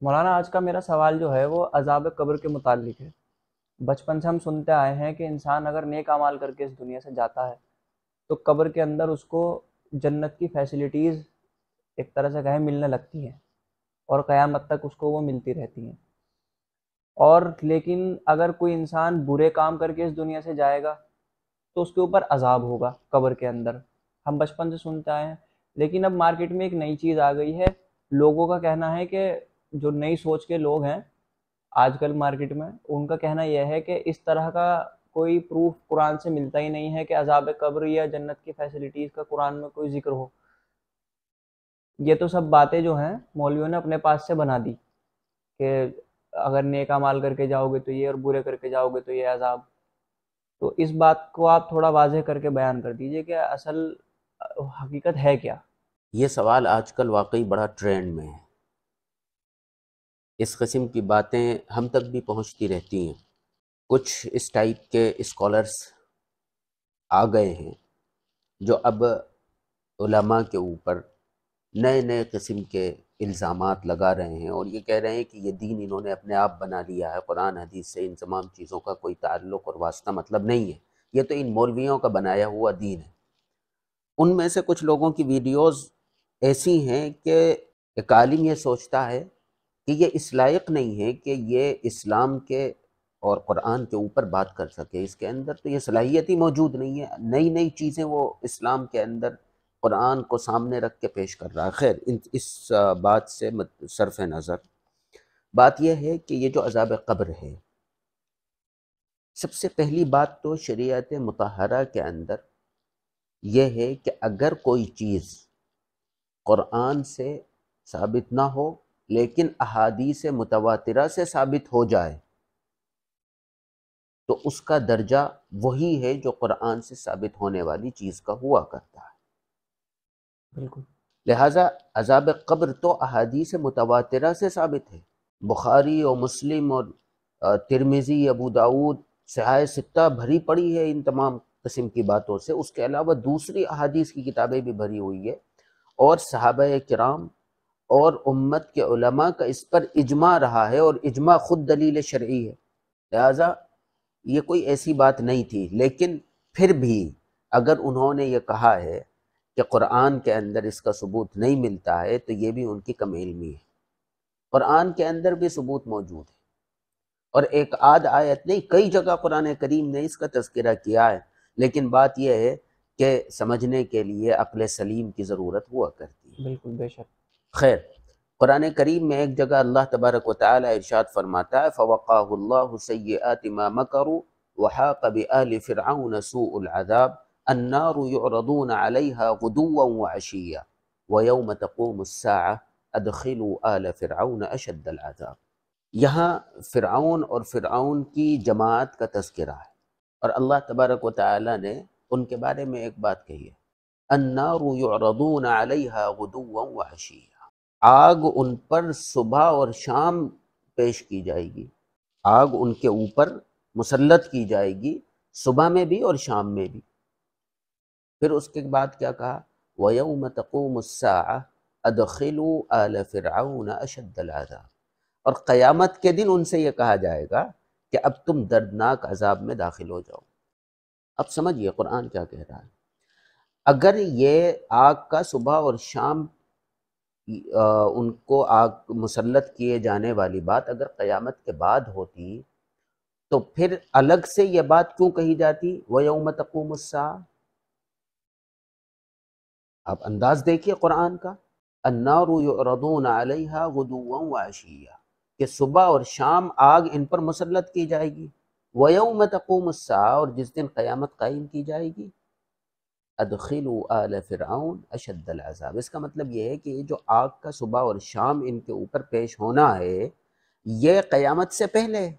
مولانا آج کا میرا سوال جو ہے وہ عذاب قبر کے متعلق ہے۔ بچپن سے ہم سنتے آئے ہیں کہ انسان اگر نیک اعمال کر کے اس دنیا سے جاتا ہے تو قبر کے اندر اس کو جنت کی فیسلٹیز ایک طرح سے کہیں ملنے لگتی ہیں، اور قیامت تک اس کو وہ ملتی رہتی ہیں۔ اور لیکن اگر کوئی انسان برے کام کر کے اس دنیا سے جائے گا تو اس کے اوپر عذاب ہوگا قبر کے اندر، ہم بچپن سے سنتے آئے ہیں۔ لیکن اب مارکیٹ میں ایک نئی چیز آ گئی ہے، لوگوں کا کہنا ہے کہ جو نئی سوچ کے لوگ ہیں آج کل مارکیٹ میں، ان کا کہنا یہ ہے کہ اس طرح کا کوئی پروف قرآن سے ملتا ہی نہیں ہے کہ عذاب قبر یا جنت کی فیسلٹیز کا قرآن میں کوئی ذکر ہو۔ یہ تو سب باتیں جو ہیں مولویوں نے اپنے پاس سے بنا دی کہ اگر نیک اعمال کر کے جاؤ گے تو یہ، اور برے کر کے جاؤ گے تو یہ عذاب۔ تو اس بات کو آپ تھوڑا واضح کر کے بیان کر دیجئے کہ اصل حقیقت ہے کیا؟ یہ سوال آج کل واقعی بڑا ٹرینڈ میں ہے۔ اس قسم کی باتیں ہم تک بھی پہنچتی رہتی ہیں۔ کچھ اس ٹائپ کے اسکالرس آ گئے ہیں جو اب علماء کے اوپر نئے نئے قسم کے الزامات لگا رہے ہیں، اور یہ کہہ رہے ہیں کہ یہ دین انہوں نے اپنے آپ بنا لیا ہے، قرآن حدیث سے ان تمام چیزوں کا کوئی تعلق اور واسطہ مطلب نہیں ہے، یہ تو ان مولویوں کا بنایا ہوا دین ہے۔ ان میں سے کچھ لوگوں کی ویڈیوز ایسی ہیں کہ ایک عالم یہ سوچتا ہے کہ یہ اس لائق نہیں ہے کہ یہ اسلام کے اور قرآن کے اوپر بات کر سکے، اس کے اندر تو یہ صلاحیت ہی موجود نہیں ہے، نئی نئی چیزیں وہ اسلام کے اندر قرآن کو سامنے رکھ کے پیش کر رہا ہے۔ خیر، اس بات سے صرف نظر بات یہ ہے کہ یہ جو عذاب قبر ہے، سب سے پہلی بات تو شریعت مطہرہ کے اندر یہ ہے کہ اگر کوئی چیز قرآن سے ثابت نہ ہو لیکن احادیث متواترہ سے ثابت ہو جائے تو اس کا درجہ وہی ہے جو قرآن سے ثابت ہونے والی چیز کا ہوا کرتا ہے۔ بالکل لہٰذا عذاب قبر تو احادیث متواترہ سے ثابت ہے، بخاری اور مسلم اور ترمذی، ابو داود، صحاح ستہ بھری پڑی ہے ان تمام قسم کی باتوں سے۔ اس کے علاوہ دوسری احادیث کی کتابیں بھی بھری ہوئی ہے، اور صحابہ کرام اور امت کے علماء کا اس پر اجماع رہا ہے، اور اجماع خود دلیل شرعی ہے۔ لہٰذا یہ کوئی ایسی بات نہیں تھی، لیکن پھر بھی اگر انہوں نے یہ کہا ہے کہ قرآن کے اندر اس کا ثبوت نہیں ملتا ہے تو یہ بھی ان کی کم علمی ہے۔ قرآن کے اندر بھی ثبوت موجود ہے، اور ایک آدھ آیت نہیں، کئی جگہ قرآن کریم نے اس کا تذکرہ کیا ہے، لیکن بات یہ ہے کہ سمجھنے کے لیے عقل سلیم کی ضرورت ہوا کرتی ہے۔ بالکل بے شک۔ خیر، قرآن کریم میں ایک جگہ اللہ تبارک و تعالی ارشاد فرماتا ہے فَوَقَاهُ اللَّهُ سَيِّئَاتِ مَا مَكَرُوا وَحَاقَ بِآلِ فِرْعَوْنَ سُوءُ الْعَذَابِ النَّارُ يُعْرَضُونَ عَلَيْهَا غُدُوًّا وَعَشِيًّا وَيَوْمَ تَقُومُ السَّاعَةُ أَدْخِلُوا آلَ فِرْعَوْنَ أَشَدَّ الْعَذَابِ۔ یہاں فرعون اور فرعون کی جماعت کا تذکرہ ہے، اور اللہ تبارک و تعالی نے ان کے بارے میں ایک بات کہی ہے، النَّارُ يُعْرَضُونَ عَلَيْهَا غُدُوًّا وَعَشِيًّا، آگ ان پر صبح اور شام پیش کی جائے گی، آگ ان کے اوپر مسلط کی جائے گی صبح میں بھی اور شام میں بھی۔ پھر اس کے بعد کیا کہا، وَيَوْمَ تَقُومُ السَّاعَةُ أَدْخِلُوا آلَ فِرْعَوْنَ أَشَدَّ الْعَذَابِ، اور قیامت کے دن ان سے یہ کہا جائے گا کہ اب تم دردناک عذاب میں داخل ہو جاؤ۔ اب سمجھیے قرآن کیا کہہ رہا ہے۔ اگر یہ آگ کا صبح اور شام ان کو آگ مسلط کیے جانے والی بات اگر قیامت کے بعد ہوتی تو پھر الگ سے یہ بات کیوں کہی جاتی وَيَوْمَ تَقُومُ السَّاعَةُ؟ آپ انداز دیکھیے قرآن کا، النَّارُ يُعْرَضُونَ عَلَيْهَا غُدُوًّا وَعَشِيًّا، کہ صبح اور شام آگ ان پر مسلط کی جائے گی، وَيَوْمَ تَقُومُ السَّاعَةُ، اور جس دن قیامت قائم کی جائے گی، ادخلوا آل فرعون اشد العذاب۔ اس کا مطلب یہ ہے کہ یہ جو آگ کا صبح اور شام ان کے اوپر پیش ہونا ہے یہ قیامت سے پہلے ہے۔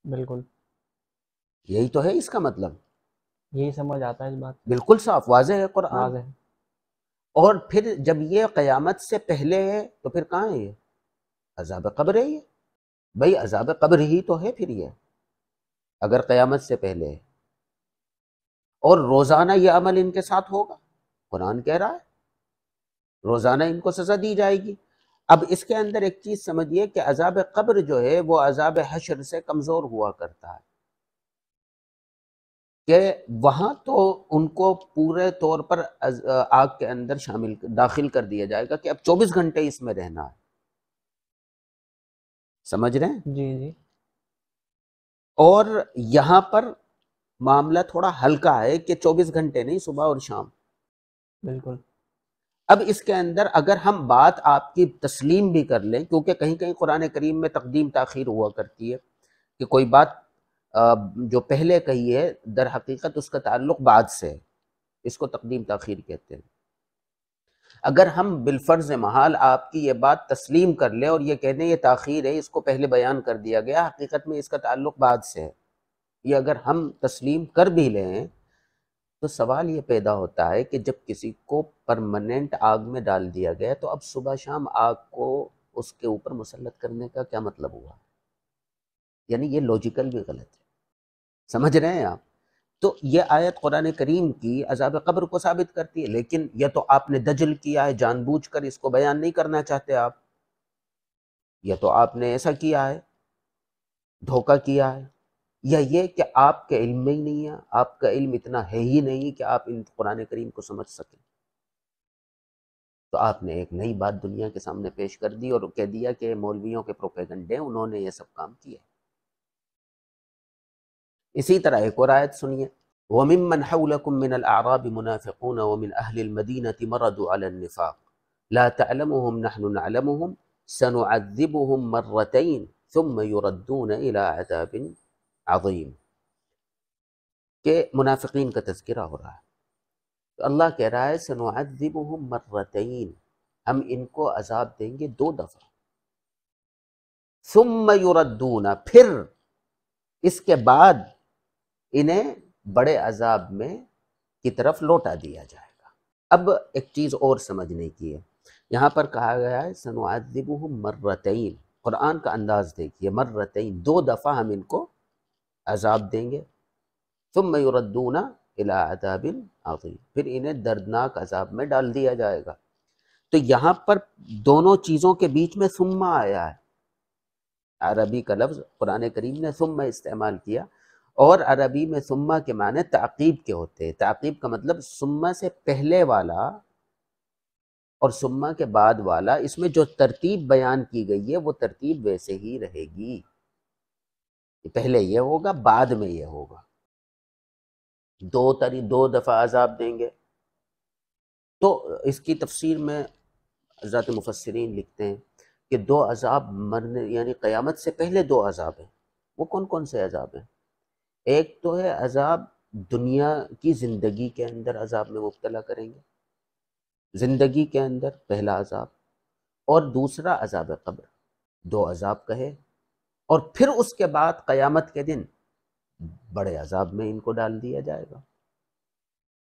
بالکل یہی تو ہے اس کا مطلب، یہی سمجھ آتا ہے اس بات بالکل صاف واضح ہے سے، قرآن۔ واضح ہے۔ اور پھر جب یہ قیامت سے پہلے ہے تو پھر کہاں ہے یہ؟ عذاب قبر ہے یہ، بھئی عذاب قبر ہی تو ہے پھر یہ، اگر قیامت سے پہلے ہے، اور روزانہ یہ عمل ان کے ساتھ ہوگا، قرآن کہہ رہا ہے روزانہ ان کو سزا دی جائے گی۔ اب اس کے اندر ایک چیز سمجھیے کہ عذاب قبر جو ہے وہ عذاب حشر سے کمزور ہوا کرتا ہے، کہ وہاں تو ان کو پورے طور پر آگ کے اندر داخل کر دیا جائے گا کہ اب 24 گھنٹے اس میں رہنا ہے، سمجھ رہے ہیں؟ جی جی اور یہاں پر معاملہ تھوڑا ہلکا ہے کہ 24 گھنٹے نہیں، صبح اور شام۔ بالکل اب اس کے اندر اگر ہم بات آپ کی تسلیم بھی کر لیں، کیونکہ کہیں کہیں قرآن کریم میں تقدیم تاخیر ہوا کرتی ہے کہ کوئی بات جو پہلے کہی ہے در حقیقت اس کا تعلق بعد سے ہے، اس کو تقدیم تاخیر کہتے ہیں۔ اگر ہم بالفرض محال آپ کی یہ بات تسلیم کر لیں اور یہ کہہ دیں یہ تاخیر ہے، اس کو پہلے بیان کر دیا گیا، حقیقت میں اس کا تعلق بعد سے ہے، یہ اگر ہم تسلیم کر بھی لیں تو سوال یہ پیدا ہوتا ہے کہ جب کسی کو پرماننٹ آگ میں ڈال دیا گیا تو اب صبح شام آگ کو اس کے اوپر مسلط کرنے کا کیا مطلب ہوا؟ یعنی یہ لوجیکل بھی غلط ہے، سمجھ رہے ہیں آپ؟ تو یہ آیت قرآن کریم کی عذاب قبر کو ثابت کرتی ہے، لیکن یہ تو آپ نے دجل کیا ہے، جان بوجھ کر اس کو بیان نہیں کرنا چاہتے آپ، یہ تو آپ نے ایسا کیا ہے، دھوکہ کیا ہے، یا یہ کہ آپ کے علم میں ہی نہیں ہے، آپ کا علم اتنا ہے ہی نہیں کہ آپ ان قرآن کریم کو سمجھ سکیں۔ تو آپ نے ایک نئی بات دنیا کے سامنے پیش کر دی اور کہہ دیا کہ مولویوں کے پروپیگنڈے انہوں نے یہ سب کام کیے۔ اسی طرح ایک اور آیت سنیے، وَمِمَّنْ حَوْلَكُمْ مِنَ الْأَعْرَابِ مُنَافِقُونَ وَمِنْ أَهْلِ الْمَدِينَةِ مَرَدُوا عَلَى النِّفَاقِ لَا تَعْلَمُهُمْ نَحْنُ نَعْلَمُهُمْ سَنُعَذِّبُهُمْ مَرَّتَيْنِ ثُمَّ يُرَدُّونَ إِلَىٰ عَذَابٍ عَظِيمٍ، کہ منافقین کا تذکرہ ہو رہا ہے، تو اللہ کہہ رہا ہے سَنُعَذِّبُهُمْ مَرَّتَيْنِ، ہم ان کو عذاب دیں گے 2 دفعہ، ثُمَّ يُرَدُّونَ، پھر اس کے بعد انہیں بڑے عذاب میں کی طرف لوٹا دیا جائے گا۔ اب ایک چیز اور سمجھنے کی ہے، یہاں پر کہا گیا ہے سنعذبہم مرتین، قرآن کا انداز دیکھیے، مرتین 2 دفعہ ہم ان کو عذاب دیں گے، ثم یردون الی عذاب عظیم، پھر انہیں دردناک عذاب میں ڈال دیا جائے گا۔ تو یہاں پر دونوں چیزوں کے بیچ میں ثم آیا ہے، عربی کا لفظ قرآن کریم نے ثم استعمال کیا، اور عربی میں ثم کے معنی تعقیب کے ہوتے ہیں۔ تعقیب کا مطلب ثم سے پہلے والا اور ثم کے بعد والا، اس میں جو ترتیب بیان کی گئی ہے وہ ترتیب ویسے ہی رہے گی، پہلے یہ ہوگا بعد میں یہ ہوگا، 2 دفعہ عذاب دیں گے۔ تو اس کی تفسیر میں حضرات مفسرین لکھتے ہیں کہ 2 عذاب مرنے یعنی قیامت سے پہلے 2 عذاب ہیں۔ وہ کون کون سے عذاب ہیں؟ ایک تو ہے عذاب دنیا کی زندگی کے اندر عذاب میں مبتلا کریں گے، زندگی کے اندر پہلا عذاب، اور دوسرا عذاب قبر، 2 عذاب کہے، اور پھر اس کے بعد قیامت کے دن بڑے عذاب میں ان کو ڈال دیا جائے گا۔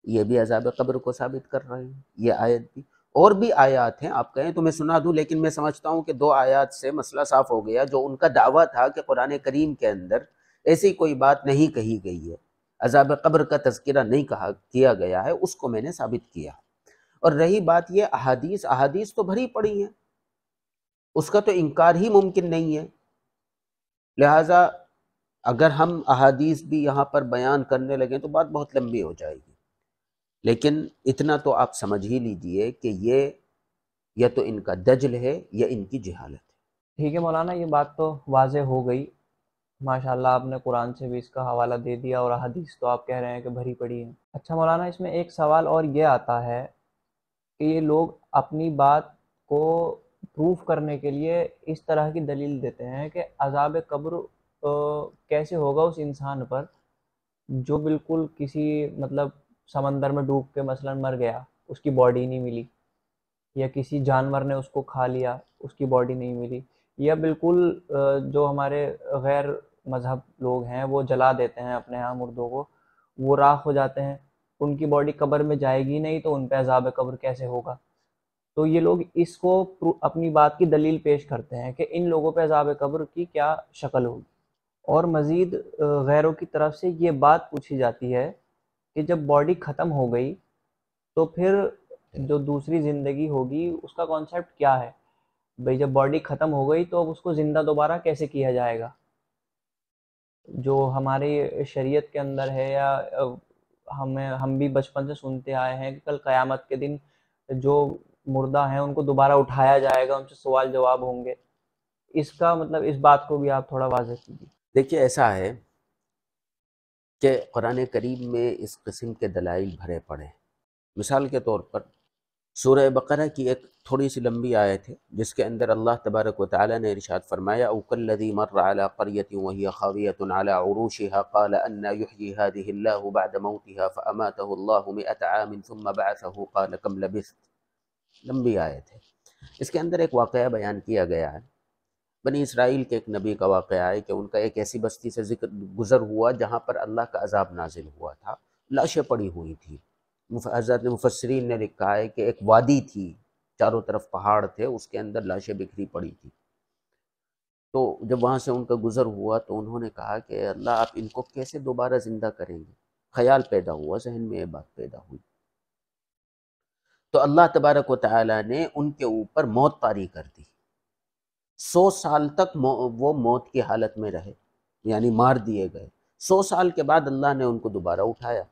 یہ بھی عذاب قبر کو ثابت کر رہے ہیں یہ آیت بھی، اور بھی آیات ہیں، آپ کہیں تو میں سنا دوں، لیکن میں سمجھتا ہوں کہ 2 آیات سے مسئلہ صاف ہو گیا۔ جو ان کا دعویٰ تھا کہ قرآن کریم کے اندر ایسی کوئی بات نہیں کہی گئی ہے، عذاب قبر کا تذکرہ نہیں کیا گیا ہے، اس کو میں نے ثابت کیا۔ اور رہی بات یہ احادیث تو بھری پڑی ہیں، اس کا تو انکار ہی ممکن نہیں ہے، لہٰذا اگر ہم احادیث بھی یہاں پر بیان کرنے لگیں تو بات بہت لمبی ہو جائے گی، لیکن اتنا تو آپ سمجھ ہی لیجئے کہ یہ یا تو ان کا دجل ہے یا ان کی جہالت ہے۔ ٹھیک ہے مولانا، یہ بات تو واضح ہو گئی، ماشاءاللہ آپ نے قرآن سے بھی اس کا حوالہ دے دیا، اور حدیث تو آپ کہہ رہے ہیں کہ بھری پڑی ہیں۔ اچھا مولانا، اس میں ایک سوال اور یہ آتا ہے کہ یہ لوگ اپنی بات کو پروف کرنے کے لیے اس طرح کی دلیل دیتے ہیں کہ عذاب قبر کیسے ہوگا اس انسان پر جو بالکل کسی مطلب سمندر میں ڈوب کے مثلا مر گیا، اس کی باڈی نہیں ملی، یا کسی جانور نے اس کو کھا لیا، اس کی باڈی نہیں ملی، یا بالکل جو ہمارے غیر مذہب لوگ ہیں وہ جلا دیتے ہیں اپنے ہاں مردوں کو، وہ راکھ ہو جاتے ہیں، ان کی باڈی قبر میں جائے گی نہیں، تو ان پہ عذاب قبر کیسے ہوگا؟ تو یہ لوگ اس کو اپنی بات کی دلیل پیش کرتے ہیں کہ ان لوگوں پہ عذاب قبر کی کیا شکل ہوگی۔ اور مزید غیروں کی طرف سے یہ بات پوچھی جاتی ہے کہ جب باڈی ختم ہو گئی تو پھر جو دوسری زندگی ہوگی اس کا کانسیپٹ کیا ہے؟ بھئی جب باڈی ختم ہو گئی تو اب اس کو زندہ دوبارہ کیسے کیا جائے گا؟ جو ہماری شریعت کے اندر ہے، یا ہم بھی بچپن سے سنتے آئے ہیں کہ کل قیامت کے دن جو مردہ ہیں ان کو دوبارہ اٹھایا جائے گا، ان سے سوال جواب ہوں گے، اس کا مطلب اس بات کو بھی آپ تھوڑا واضح کیجیے۔ دیکھیے ایسا ہے کہ قرآن کریم میں اس قسم کے دلائل بھرے پڑے ہیں۔ مثال کے طور پر سورہ بقرہ کی ایک تھوڑی سی لمبی آیت ہے جس کے اندر اللہ تبارک و تعالی نے ارشاد فرمایا او کالذی مر علی قریۃ وہی خاویۃ علی عروشها قال انا یحیی هذه اللہ بعد موتها فاماته اللہ 100 عام ثم بعثه قال کم لبثت۔ لمبی آیت ہے، اس کے اندر ایک واقعہ بیان کیا گیا ہے، بنی اسرائیل کے ایک نبی کا واقعہ ہے کہ ان کا ایک ایسی بستی سے گزر ہوا جہاں پر اللہ کا عذاب نازل ہوا تھا، لاشیں پڑی ہوئی تھیں۔ حضرت مفسرین نے لکھا ہے کہ ایک وادی تھی، چاروں طرف پہاڑ تھے، اس کے اندر لاشیں بکھری پڑی تھی۔ تو جب وہاں سے ان کا گزر ہوا تو انہوں نے کہا کہ اللہ آپ ان کو کیسے دوبارہ زندہ کریں گے؟ خیال پیدا ہوا، ذہن میں یہ بات پیدا ہوئی، تو اللہ تبارک و تعالی نے ان کے اوپر موت طاری کر دی۔ 100 سال تک وہ موت کی حالت میں رہے، یعنی مار دیے گئے۔ 100 سال کے بعد اللہ نے ان کو دوبارہ اٹھایا،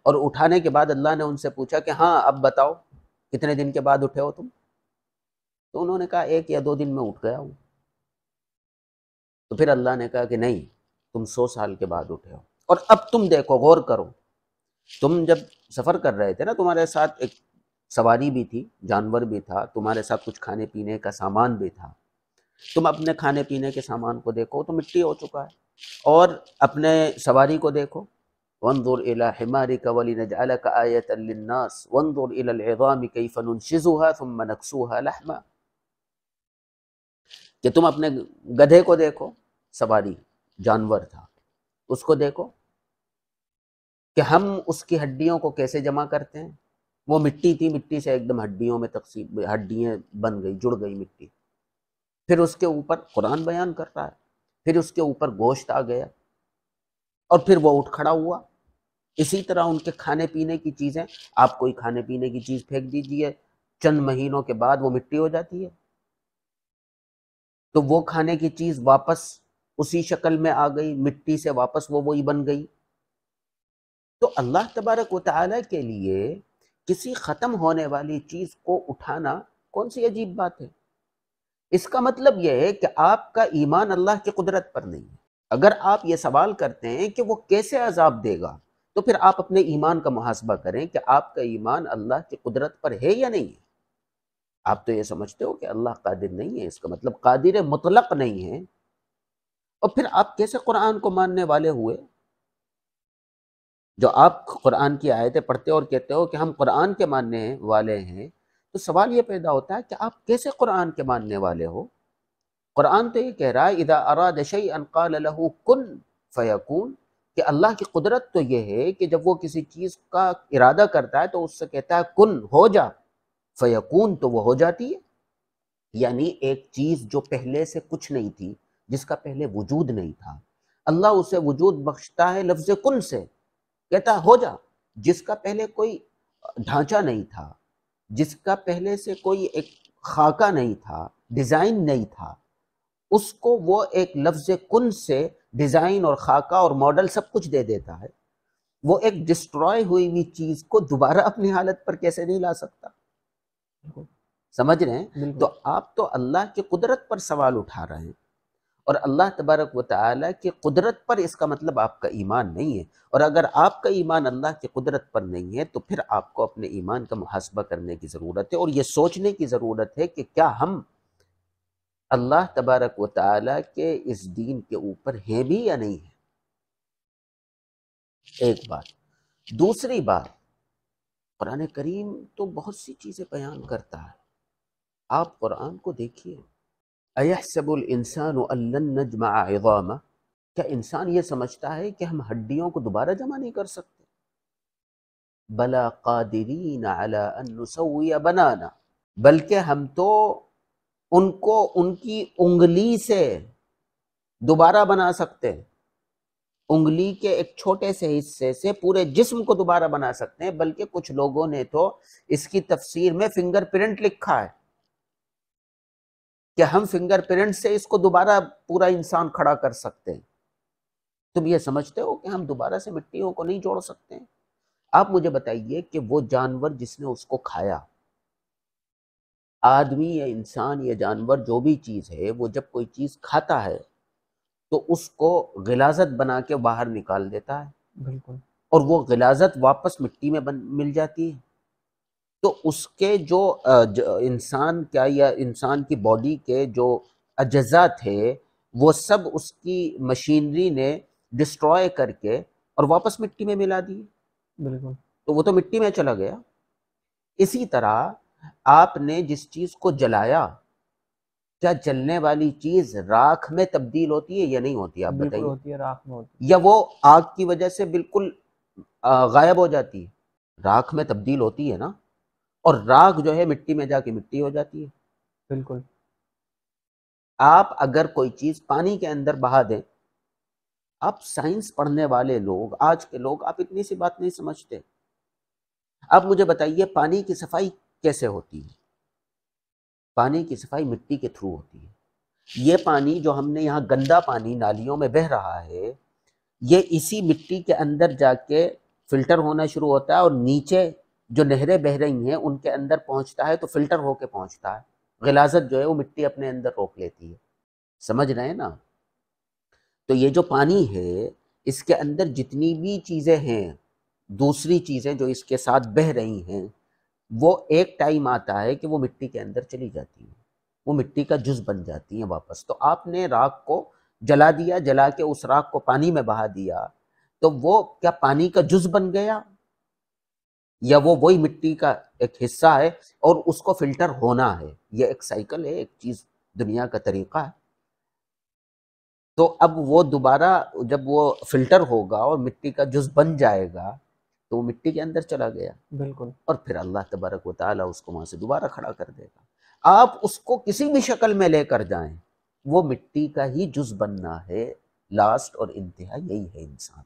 اور اٹھانے کے بعد اللہ نے ان سے پوچھا کہ ہاں اب بتاؤ کتنے دن کے بعد اٹھے ہو تم؟ تو انہوں نے کہا 1 یا 2 دن میں اٹھ گیا ہوں۔ تو پھر اللہ نے کہا کہ نہیں، تم 100 سال کے بعد اٹھے ہو، اور اب تم دیکھو، غور کرو، تم جب سفر کر رہے تھے نا، تمہارے ساتھ ایک سواری بھی تھی، جانور بھی تھا، تمہارے ساتھ کچھ کھانے پینے کا سامان بھی تھا، تم اپنے کھانے پینے کے سامان کو دیکھو تو مٹی ہو چکا ہے، اور اپنے سواری کو دیکھو، وانظر الى حمارك ولنجعلك آية للناس وانظر الى العظام كيف ننشزها ثم نكسوها لحما، کہ تم اپنے گدھے کو دیکھو، سواری جانور تھا، اس کو دیکھو کہ ہم اس کی ہڈیوں کو کیسے جمع کرتے ہیں، وہ مٹی تھی، مٹی سے ایک دم ہڈیوں میں تقسیم، ہڈیاں بن گئی، جڑ گئی مٹی، پھر اس کے اوپر قرآن بیان کر رہا ہے، پھر اس کے اوپر گوشت آ گیا، اور پھر وہ اٹھ کھڑا ہوا۔ اسی طرح ان کے کھانے پینے کی چیزیں، آپ کوئی کھانے پینے کی چیز پھینک دیجئے، چند مہینوں کے بعد وہ مٹی ہو جاتی ہے، تو وہ کھانے کی چیز واپس اسی شکل میں آ گئی، مٹی سے واپس وہ وہی بن گئی۔ تو اللہ تبارک و تعالیٰ کے لیے کسی ختم ہونے والی چیز کو اٹھانا کون سی عجیب بات ہے؟ اس کا مطلب یہ ہے کہ آپ کا ایمان اللہ کی قدرت پر نہیں ہے۔ اگر آپ یہ سوال کرتے ہیں کہ وہ کیسے عذاب دے گا، تو پھر آپ اپنے ایمان کا محاسبہ کریں کہ آپ کا ایمان اللہ کی قدرت پر ہے یا نہیں ہے۔ آپ تو یہ سمجھتے ہو کہ اللہ قادر نہیں ہے، اس کا مطلب قادر مطلق نہیں ہے، اور پھر آپ کیسے قرآن کو ماننے والے ہوئے؟ جو آپ قرآن کی آیتیں پڑھتے اور کہتے ہو کہ ہم قرآن کے ماننے والے ہیں، تو سوال یہ پیدا ہوتا ہے کہ آپ کیسے قرآن کے ماننے والے ہو؟ قرآن تو یہ کہہ رہا ہے اذا اراد شیئا قال له کن فیکون، کہ اللہ کی قدرت تو یہ ہے کہ جب وہ کسی چیز کا ارادہ کرتا ہے تو اس سے کہتا ہے کن، ہو جا، فیکون، تو وہ ہو جاتی ہے۔ یعنی ایک چیز جو پہلے سے کچھ نہیں تھی، جس کا پہلے وجود نہیں تھا، اللہ اسے وجود بخشتا ہے لفظ کن سے، کہتا ہے ہو جا۔ جس کا پہلے کوئی ڈھانچہ نہیں تھا، جس کا پہلے سے کوئی ایک خاکہ نہیں تھا، ڈیزائن نہیں تھا، اس کو وہ ایک لفظ کن سے ڈیزائن اور خاکہ اور ماڈل سب کچھ دے دیتا ہے۔ وہ ایک ڈسٹروائے ہوئی ہوئی چیز کو دوبارہ اپنی حالت پر کیسے نہیں لا سکتا؟ سمجھ رہے ہیں؟ بالکل۔ تو آپ تو اللہ کی قدرت پر سوال اٹھا رہے ہیں، اور اللہ تبارک و تعالیٰ کی قدرت پر اس کا مطلب آپ کا ایمان نہیں ہے، اور اگر آپ کا ایمان اللہ کی قدرت پر نہیں ہے تو پھر آپ کو اپنے ایمان کا محاسبہ کرنے کی ضرورت ہے، اور یہ سوچنے کی ضرورت ہے کہ کیا ہم اللہ تبارک و تعالیٰ کے اس دین کے اوپر ہیں بھی یا نہیں ہیں؟ ایک بات۔ دوسری بات، قرآن کریم تو بہت سی چیزیں بیان کرتا ہے، آپ قرآن کو دیکھیے، اَيَحْسَبُ الْإِنسَانُ أَن لَّن نَّجْمَعَ عِظَامَهُ، کیا انسان یہ سمجھتا ہے کہ ہم ہڈیوں کو دوبارہ جمع نہیں کر سکتے؟ بَلَا قَادِرِينَ عَلَىٰ أَن نُّسَوِّيَ بَنَانَا، بلکہ ہم تو ان کو ان کی انگلی سے دوبارہ بنا سکتے ہیں، انگلی کے ایک چھوٹے سے حصے سے پورے جسم کو دوبارہ بنا سکتے ہیں، بلکہ کچھ لوگوں نے تو اس کی تفسیر میں فنگر پرنٹ لکھا ہے کہ ہم فنگر پرنٹ سے اس کو دوبارہ پورا انسان کھڑا کر سکتے ہیں؟ تم یہ سمجھتے ہو کہ ہم دوبارہ سے مٹیوں کو نہیں جوڑ سکتے ہیں؟ آپ مجھے بتائیے کہ وہ جانور جس نے اس کو کھایا، آدمی یا انسان یا جانور جو بھی چیز ہے، وہ جب کوئی چیز کھاتا ہے تو اس کو غلاظت بنا کے باہر نکال دیتا ہے، بالکل، اور وہ غلاظت واپس مٹی میں مل جاتی ہے۔ تو اس کے جو انسان کیا یا انسان کی باڈی کے جو اجزاء تھے وہ سب اس کی مشینری نے ڈسٹروائے کر کے اور واپس مٹی میں ملا دی، بالکل، تو وہ تو مٹی میں چلا گیا۔ اسی طرح آپ نے جس چیز کو جلایا، کیا جلنے والی چیز راکھ میں تبدیل ہوتی ہے یا نہیں ہوتی؟ آپ بالکل بتائیے، ہوتی ہے، راکھ میں ہوتی یا وہ آگ کی وجہ سے بالکل غائب ہو جاتی ہے؟ راکھ میں تبدیل ہوتی ہے نا، اور راکھ جو ہے مٹی میں جا کے مٹی ہو جاتی ہے۔ ہے، بالکل، آپ اگر کوئی چیز پانی کے اندر بہا دیں، آپ سائنس پڑھنے والے لوگ، آج کے لوگ، آپ اتنی سی بات نہیں سمجھتے۔ آپ مجھے بتائیے پانی کی صفائی کیسے ہوتی ہے؟ پانی کی صفائی مٹی کے تھرو ہوتی ہے۔ یہ پانی جو ہم نے یہاں گندا پانی نالیوں میں بہہ رہا ہے، یہ اسی مٹی کے اندر جا کے فلٹر ہونا شروع ہوتا ہے، اور نیچے جو نہریں بہہ رہی ہیں ان کے اندر پہنچتا ہے تو فلٹر ہو کے پہنچتا ہے، غلاظت جو ہے وہ مٹی اپنے اندر روک لیتی ہے۔ سمجھ رہے ہیں نا؟ تو یہ جو پانی ہے اس کے اندر جتنی بھی چیزیں ہیں، دوسری چیزیں جو اس کے ساتھ بہہ رہی ہیں، وہ ایک ٹائم آتا ہے کہ وہ مٹی کے اندر چلی جاتی ہیں، وہ مٹی کا جز بن جاتی ہیں واپس۔ تو آپ نے راکھ کو جلا دیا، جلا کے اس راکھ کو پانی میں بہا دیا، تو وہ کیا پانی کا جز بن گیا، یا وہ وہی مٹی کا ایک حصہ ہے اور اس کو فلٹر ہونا ہے؟ یہ ایک سائیکل ہے، ایک چیز دنیا کا طریقہ ہے۔ تو اب وہ دوبارہ جب وہ فلٹر ہوگا اور مٹی کا جز بن جائے گا تو وہ مٹی کے اندر چلا گیا، بالکل، اور پھر اللہ تبارک و تعالیٰ اس کو وہاں سے دوبارہ کھڑا کر دے گا۔ آپ اس کو کسی بھی شکل میں لے کر جائیں، وہ مٹی کا ہی جز بننا ہے، لاسٹ اور انتہا یہی ہے انسان۔